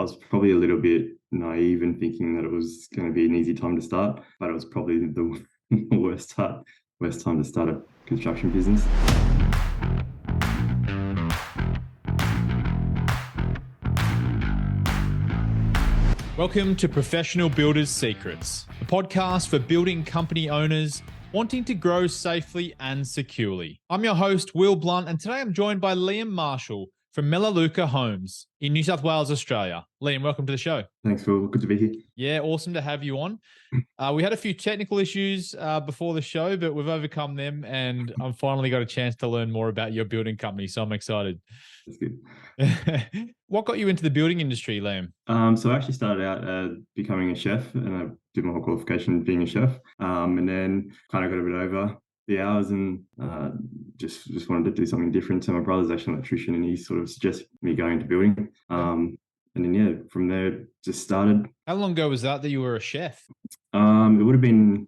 I was probably a little bit naive in thinking that it was going to be an easy time to start, but it was probably the worst time to start a construction business. Welcome to Professional Builders Secrets, a podcast for building company owners wanting to grow safely and securely. I'm your host, Will Blunt, and today I'm joined by Liam Marshall from Melaleuca Homes in New South Wales, Australia. Liam, welcome to the show. Thanks, Will. Good to be here. Yeah, awesome to have you on. We had a few technical issues before the show, but we've overcome them, and I've finally got a chance to learn more about your building company, so I'm excited. That's good. What got you into the building industry, Liam? So I actually started out becoming a chef, and I did my whole qualification being a chef, and then kind of got a bit over the hours and just wanted to do something different. So my brother's actually an electrician, and he sort of suggested me going into building. And then, from there, just started. How long ago was that you were a chef? It would have been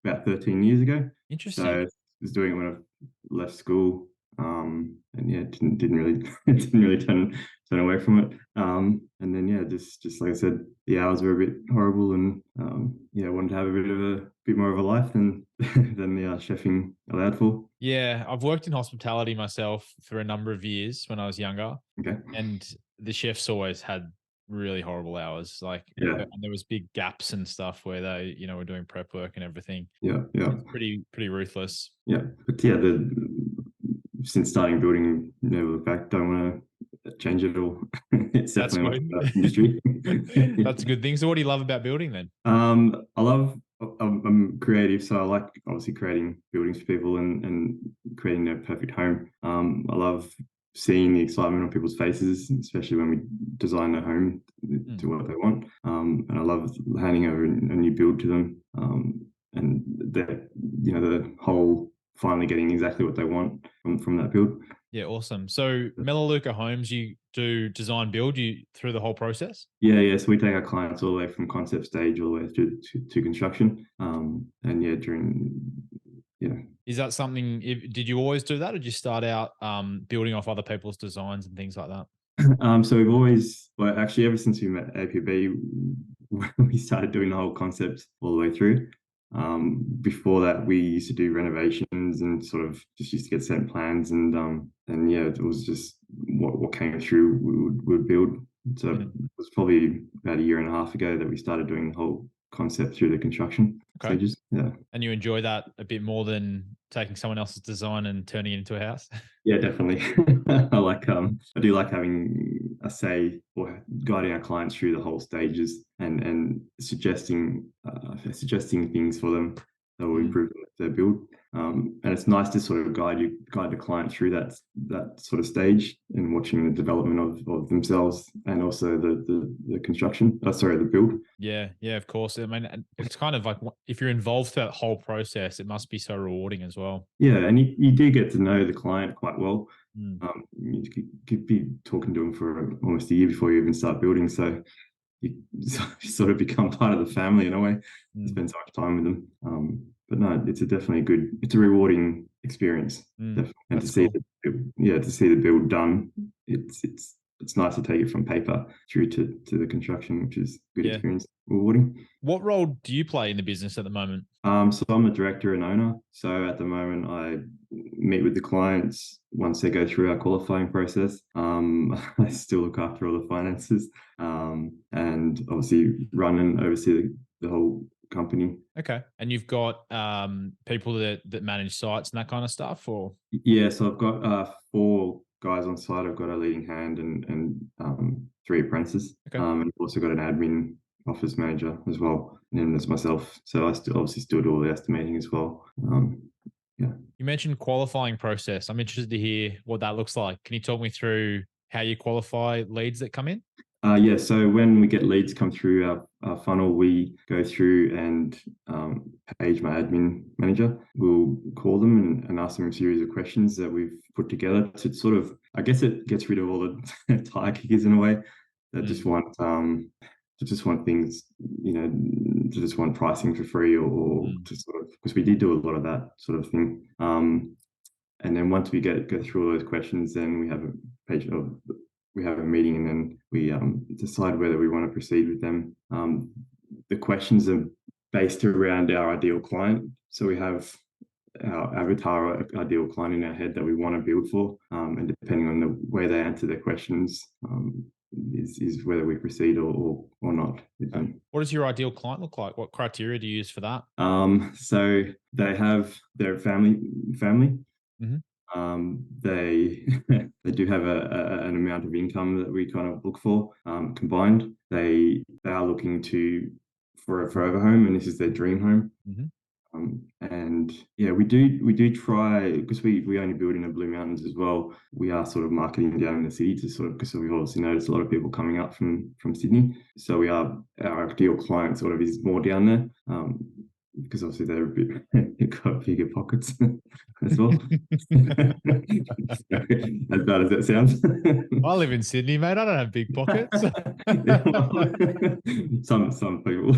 about 13 years ago. Interesting. So I was doing it when I left school. And didn't really turn away from it. And then just like I said, the hours were a bit horrible, and I wanted to have a bit more of a life than the chefing allowed for. Yeah, I've worked in hospitality myself for a number of years when I was younger. Okay. And the chefs always had really horrible hours. And there was big gaps and stuff where they, were doing prep work and everything. Yeah. It's pretty ruthless. Yeah. But since starting building, never look back. Don't want to change it all. It's definitely my industry. That's a good thing. So what do you love about building then? I'm creative, so I like obviously creating buildings for people and creating their perfect home. I love seeing the excitement on people's faces, especially when we design their home to what they want. And I love handing over a new build to them. And the whole finally getting exactly what they want from that build. Yeah, awesome. So Melaleuca Homes, you do design build you through the whole process? Yeah. So we take our clients all the way from concept stage all the way through to construction. Is that something, did you always do that, or did you start out building off other people's designs and things like that? So we've always, actually ever since we met APB, we started doing the whole concept all the way through. Before that, we used to do renovations and sort of just used to get sent plans, and it was just what came through we would build. So it was probably about a year and a half ago that we started doing the whole concept through the construction stages. Yeah. And you enjoy that a bit more than taking someone else's design and turning it into a house? Yeah, definitely. I do like having a say or guiding our clients through the whole stages and suggesting things for them that will improve their build. And it's nice to sort of guide the client through that sort of stage and watching the development of themselves and also the construction. The build. Yeah, of course. I mean, it's kind of like if you're involved throughout the whole process, it must be so rewarding as well. Yeah, and you do get to know the client quite well. You could be talking to them for almost a year before you even start building, so you sort of become part of the family in a way. Spend so much time with them. But no, it's a rewarding experience. Definitely. And to see the build done, it's nice to take it from paper through to the construction, which is good experience, rewarding. What role do you play in the business at the moment? So I'm a director and owner. So at the moment, I meet with the clients once they go through our qualifying process. I still look after all the finances, and obviously run and oversee the whole company. Okay. And you've got people that manage sites and that kind of stuff, or? Yeah, so I've got 4 guys on site. I've got a leading hand and 3 apprentices. Okay. And I've also got an admin office manager as well, and then there's myself. So I still do all the estimating as well. You mentioned qualifying process. I'm interested to hear what that looks like. Can you talk me through how you qualify leads that come in? So when we get leads come through our funnel, we go through and page my admin manager. We'll call them and ask them a series of questions that we've put together to sort of, I guess it gets rid of all the tire kickers in a way that just want things, to just want pricing for free or to sort of, because we did do a lot of that sort of thing. And then once we go through all those questions, then we have a page of we have a meeting, and then we decide whether we want to proceed with them. The questions are based around our ideal client. So we have our avatar or ideal client in our head that we want to build for, and depending on the way they answer their questions, is whether we proceed or not with them. What does your ideal client look like? What criteria do you use for that? So they have their family. Mm-hmm. They they do have an amount of income that we kind of look for combined. They are looking for a forever home, and this is their dream home. Mm-hmm. And yeah, we do try, because we only build in the Blue Mountains as well. We are sort of marketing down in the city to sort of, because we've obviously noticed a lot of people coming up from Sydney. So our ideal client sort of is more down there, because obviously they're they've got bigger pockets as well. As bad as that sounds. I live in Sydney, mate. I don't have big pockets. Some people.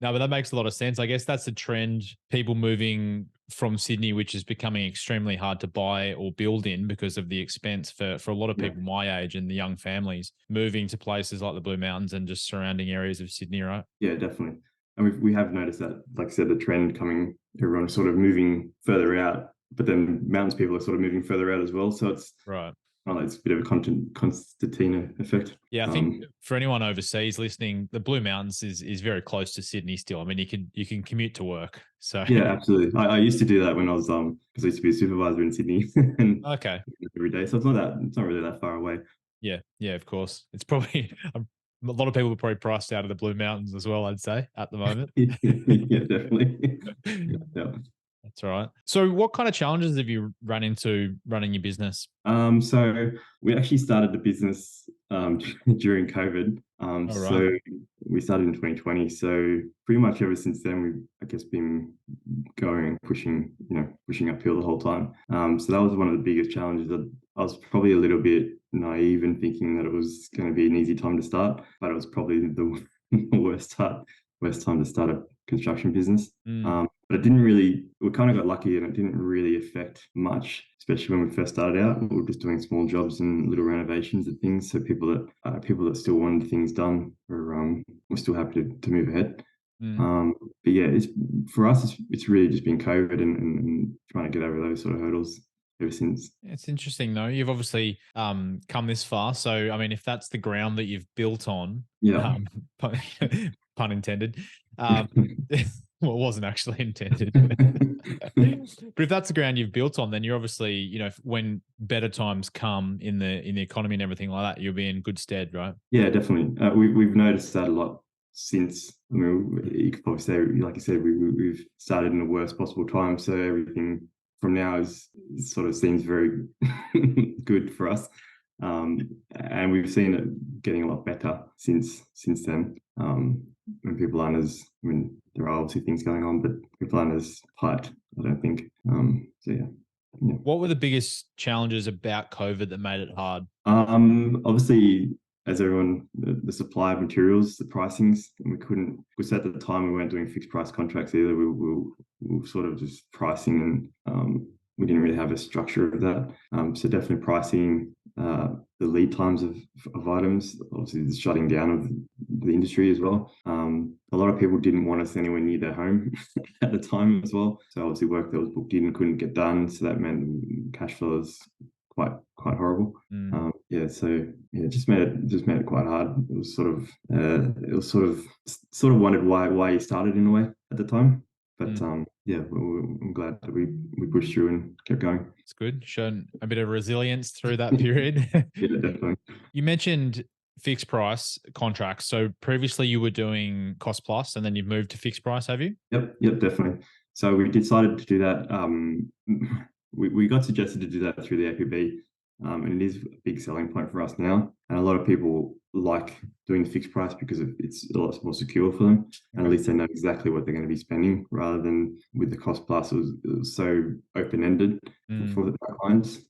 No, but that makes a lot of sense. I guess that's a trend. People moving from Sydney, which is becoming extremely hard to buy or build in because of the expense for a lot of people my age and the young families, moving to places like the Blue Mountains and just surrounding areas of Sydney, right? Yeah, definitely. And we have noticed that, like I said, the trend coming, everyone's sort of moving further out, but then mountains people are sort of moving further out as well. So it's right. It's a bit of a concertina effect. Yeah, I think for anyone overseas listening, the Blue Mountains is very close to Sydney still. I mean, you can commute to work. So yeah, absolutely. I used to do that when I was because I used to be a supervisor in Sydney and okay, every day. So it's not really that far away. Yeah, of course. It's probably a lot of people are probably priced out of the Blue Mountains as well, I'd say, at the moment. Yeah, definitely. Yeah. That's all right. So what kind of challenges have you run into running your business? So we actually started the business during COVID. All right. So we started in 2020. So pretty much ever since then, we've, I guess, been going, pushing uphill the whole time. So that was one of the biggest challenges. I was probably a little bit naive in thinking that it was going to be an easy time to start, but it was probably the worst time to start a construction business. But it didn't really, we kind of got lucky, and it didn't really affect much, especially when we first started out. We were just doing small jobs and little renovations and things. So people that still wanted things done were still happy to move ahead. But yeah, for us, it's really just been COVID and trying to get over those sort of hurdles ever since. It's interesting though. You've obviously come this far. So I mean, if that's the ground that you've built on, Yeah. Pun intended. Well, it wasn't actually intended. But if that's the ground you've built on, then you're obviously, when better times come in the economy and everything like that, you'll be in good stead, right? Yeah, definitely. We've noticed that a lot since. I mean, you could probably say, like you said, we've started in the worst possible time. So everything from now sort of seems very good for us. And we've seen it getting a lot better since then. When people aren't there are obviously things going on, but people aren't as tight, I don't think. So yeah. What were the biggest challenges about COVID that made it hard? Obviously, as everyone, the supply of materials, the pricings, and because at the time we weren't doing fixed price contracts either. We were sort of just pricing, and we didn't really have a structure of that. So definitely pricing, the lead times of items, obviously the shutting down of the industry as well. A lot of people didn't want us anywhere near their home at the time as well. So obviously work that was booked in couldn't get done. So that meant cash flow is quite horrible. It just made it quite hard. It was sort of wondered why you started in a way at the time. But I'm glad that we pushed through and kept going. It's good. Shown a bit of resilience through that period. Yeah, definitely. You mentioned fixed price contracts. So previously you were doing cost plus and then you've moved to fixed price, have you? Yep, definitely. So we decided to do that. We got suggested to do that through the APB. And it is a big selling point for us now. And a lot of people like doing the fixed price because it's a lot more secure for them. And at least they know exactly what they're going to be spending, rather than with the cost plus, it was so open-ended for the clients.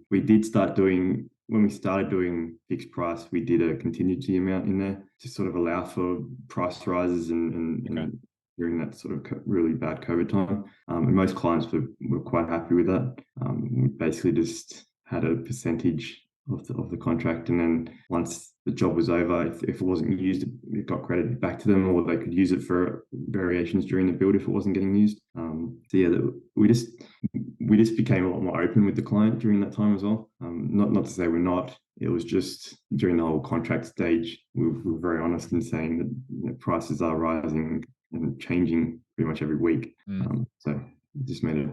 We did start doing, when we started doing fixed price, we did a contingency amount in there to sort of allow for price rises and during that sort of really bad COVID time. And most clients were quite happy with that. We basically just had a percentage of the contract, and then once the job was over, if it wasn't used, it got credited back to them, or they could use it for variations during the build if it wasn't getting used. So yeah, we just became a lot more open with the client during that time as well. Not to say we're not. It was just during the whole contract stage, we were very honest in saying that prices are rising and changing pretty much every week. So it just made it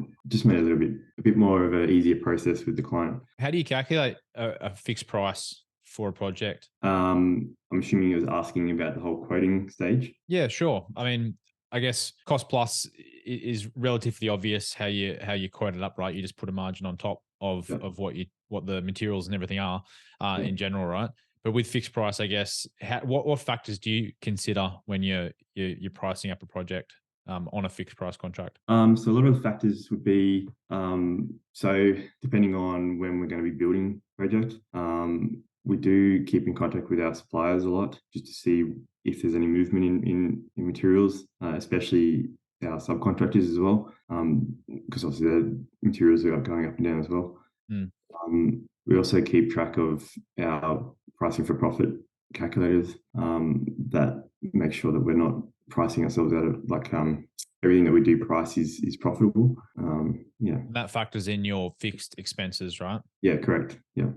a bit more of an easier process with the client. How do you calculate a fixed price for a project? I'm assuming you was asking about the whole quoting stage. Yeah, sure. I mean, I guess cost plus is relatively obvious how you quote it up, right? You just put a margin on top of what the materials and everything are in general, right? But with fixed price, I guess, what factors do you consider when you're pricing up a project on a fixed price contract? So a lot of the factors would be so depending on when we're going to be building project, we do keep in contact with our suppliers a lot just to see if there's any movement in materials, especially our subcontractors as well, because obviously the materials are going up and down as well. We also keep track of our pricing for profit calculators that make sure that we're not pricing ourselves out of everything that we do price is profitable. Yeah. That factors in your fixed expenses, right? Yeah, correct. Yeah.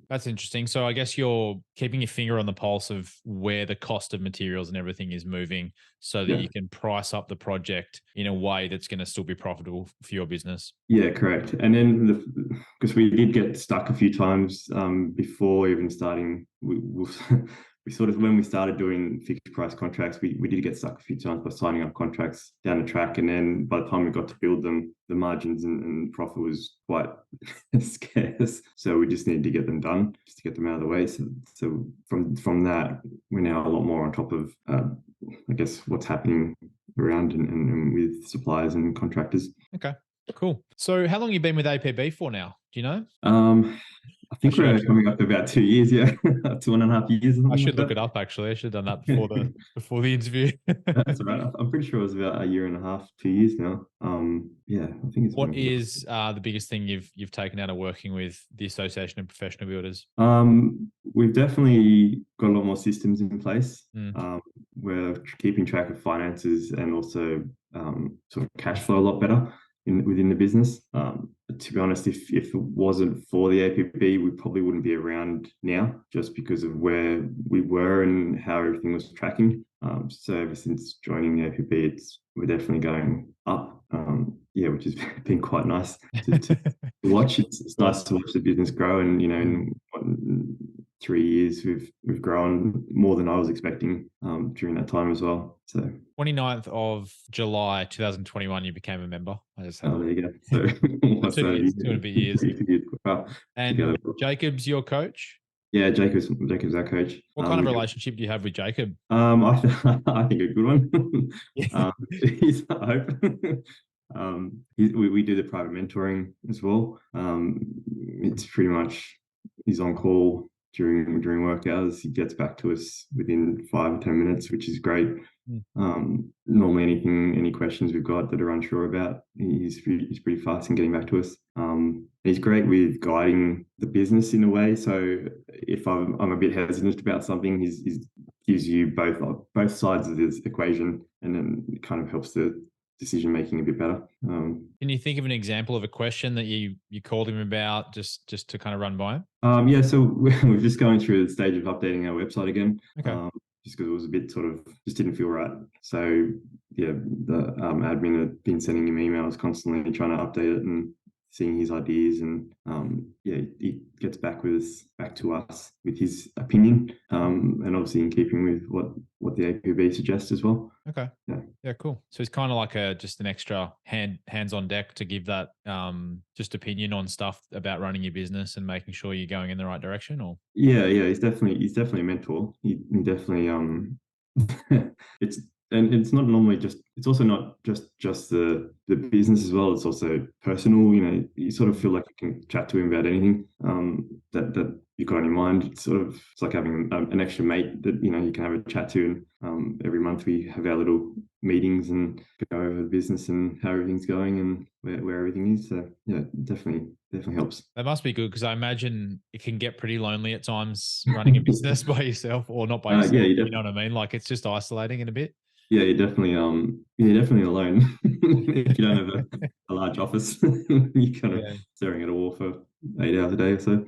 That's interesting. So I guess you're keeping your finger on the pulse of where the cost of materials and everything is moving so that you can price up the project in a way that's going to still be profitable for your business. Yeah, correct. And then because we did get stuck a few times before even starting, we sort of, when we started doing fixed price contracts, we did get stuck a few times by signing up contracts down the track. And then by the time we got to build them, the margins and profit was quite scarce. So we just needed to get them done, just to get them out of the way. So from that, we're now a lot more on top of, I guess, what's happening around and with suppliers and contractors. Okay, cool. So how long have you been with APB for now? Do you know? I think we're coming up to about 2 years, 2.5 years. I should look it up, actually. I should have done that before the interview. That's all right. I'm pretty sure it was about 1.5 years, 2 years now. Yeah, I think it's. What is the biggest thing you've taken out of working with the Association of Professional Builders? We've definitely got a lot more systems in place. We're keeping track of finances and also sort of cash flow a lot better within the business. To be honest, if it wasn't for the APB, we probably wouldn't be around now, just because of where we were and how everything was tracking. So ever since joining the APB, we're definitely going up. Which has been quite nice to watch. It's nice to watch the business grow, and in 3 years we've grown more than I was expecting during that time as well. So 29th of July 2021, you became a member. There you go. So 2.5 years. And together. Jacob's your coach? Yeah, Jacob's our coach. What kind of relationship do you have with Jacob? I think a good one. He's, I hope. We do the private mentoring as well. It's pretty much he's on call during work hours. He gets back to us within 5 or 10 minutes, which is great. Normally any questions we've got that are unsure about, he's pretty fast in getting back to us. He's great with guiding the business in a way. So if I'm a bit hesitant about something, he gives you both sides of this equation, and then it kind of helps the decision making a bit better. Can you think of an example of a question that you called him about just to kind of run by him? Yeah, so we're just going through the stage of updating our website again. Okay. Just because it was a bit just didn't feel right. So yeah, the admin had been sending him emails constantly trying to update it and seeing his ideas, and he gets back to us with his opinion, and obviously in keeping with what the APB suggests as well. Okay. Yeah, cool. So it's kind of like just an extra hands on deck to give that just opinion on stuff about running your business and making sure you're going in the right direction. Or he's definitely a mentor. He definitely it's not normally just it's also not just the business as well. It's also personal. You know, you sort of feel like you can chat to him about anything that you've got on your mind. It's like having an extra mate that you can have a chat to. And every month we have our little meetings and go over the business and how everything's going and where everything is. So yeah, definitely helps. That must be good, because I imagine it can get pretty lonely at times running a business by yourself, or not by yourself. Yeah, You know what I mean? Like, it's just isolating in a bit. yeah, you're definitely alone. If you don't have a large office, you're kind of Yeah. staring at a wall for 8 hours a day or so.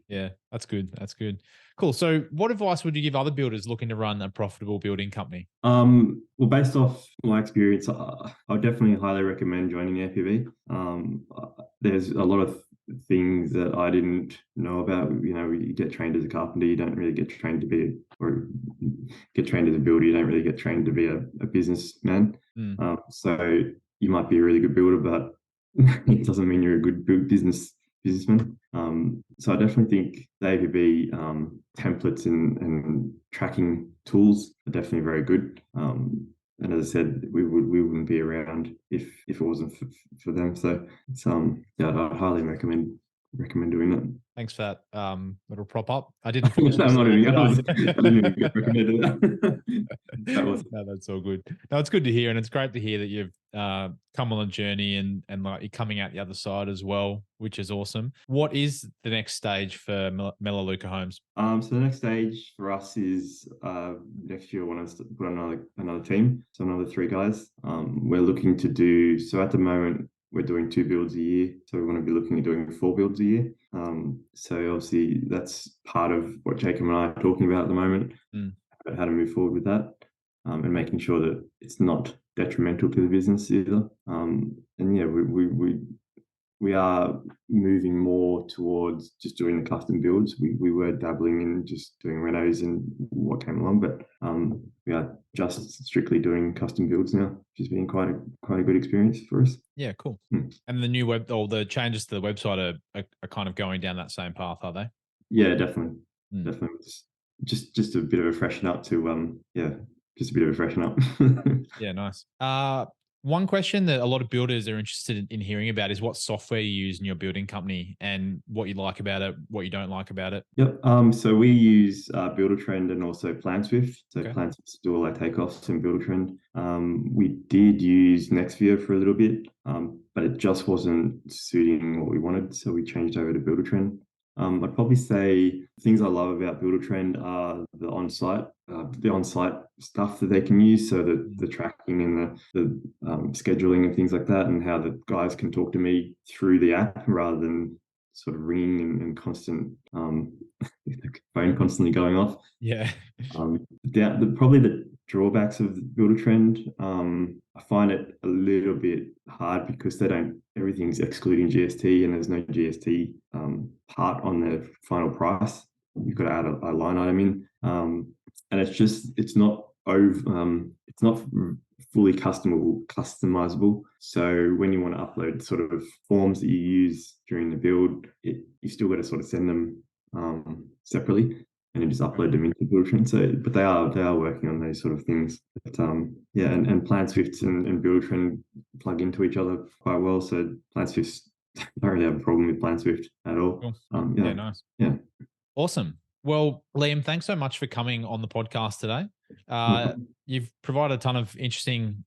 Yeah, that's good. That's good. Cool. So what advice would you give other builders looking to run a profitable building company? Well, based off my experience, I would definitely highly recommend joining APV. There's a lot of things that I didn't know about. You know, you get trained as a carpenter, you don't really get trained to be, or get trained as a builder, you don't really get trained to be a businessman. So you might be a really good builder, but it doesn't mean you're a good businessman. So I definitely think the APB templates and tracking tools are definitely very good. And as I said, we wouldn't be around if it wasn't for them. So it's yeah, I'd highly recommend doing that. Thanks for that little prop up. I didn't finish. I didn't even recommend it. that. No, that's all good. No, it's good to hear, and it's great to hear that you've come on a journey and like you're coming out the other side as well, which is awesome. What is the next stage for Melaleuca Homes? So the next stage for us is next year I want to put on another team, so another 3 guys. We're looking to do, so at the moment we're doing 2 builds a year, so we want to be looking at doing 4 builds a year. So obviously that's part of what Jacob and I are talking about at the moment, about how to move forward with that, and making sure that it's not detrimental to the business either. And yeah, we are moving more towards just doing the custom builds. We were dabbling in just doing renos and what came along, but we are just strictly doing custom builds now, which has been quite a good experience for us. Yeah, cool. And the new the changes to the website are kind of going down that same path, are they? Yeah, definitely. Definitely. Just a bit of a freshen up to just a bit of a freshen up. Yeah, nice. One question that a lot of builders are interested in hearing about is what software you use in your building company and what you like about it, what you don't like about it. Yep. So we use Buildertrend and also PlanSwift. So PlanSwift do all our takeoffs in Buildertrend. We did use Nextvia for a little bit, but it just wasn't suiting what we wanted, so we changed over to Buildertrend. I'd probably say things I love about Buildertrend are the on-site stuff that they can use, so the tracking and the scheduling and things like that, and how the guys can talk to me through the app rather than sort of ringing and constant phone constantly going off. Yeah. Probably the drawbacks of Buildertrend, I find it a little bit hard because everything's excluding GST, and there's no GST part on the final price. You've got to add a line item in, and it's not fully customizable. So when you want to upload sort of forms that you use during the build, you still got to sort of send them separately, and you just upload them into Buildertrend. So, but they are working on those sort of things. But yeah, and PlanSwift and Buildertrend plug into each other quite well. So PlanSwift, don't really have a problem with PlanSwift at all. Cool. Yeah, nice. Yeah, awesome. Well, Liam, thanks so much for coming on the podcast today. You've provided a ton of interesting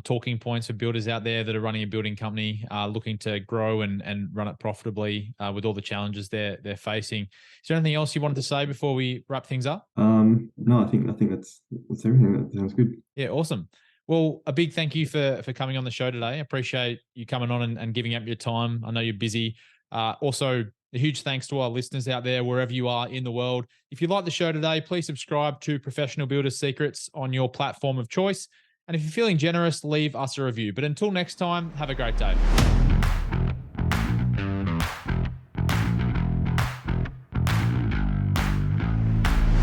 talking points for builders out there that are running a building company, looking to grow and run it profitably with all the challenges they're facing. Is there anything else you wanted to say before we wrap things up? No, I think that's everything. That sounds good. Yeah, awesome. Well, a big thank you for coming on the show today. I appreciate you coming on and giving up your time. I know you're busy. Also, a huge thanks to our listeners out there, wherever you are in the world. If you like the show today, please subscribe to Professional Builders Secrets on your platform of choice. And if you're feeling generous, leave us a review. But until next time, have a great day.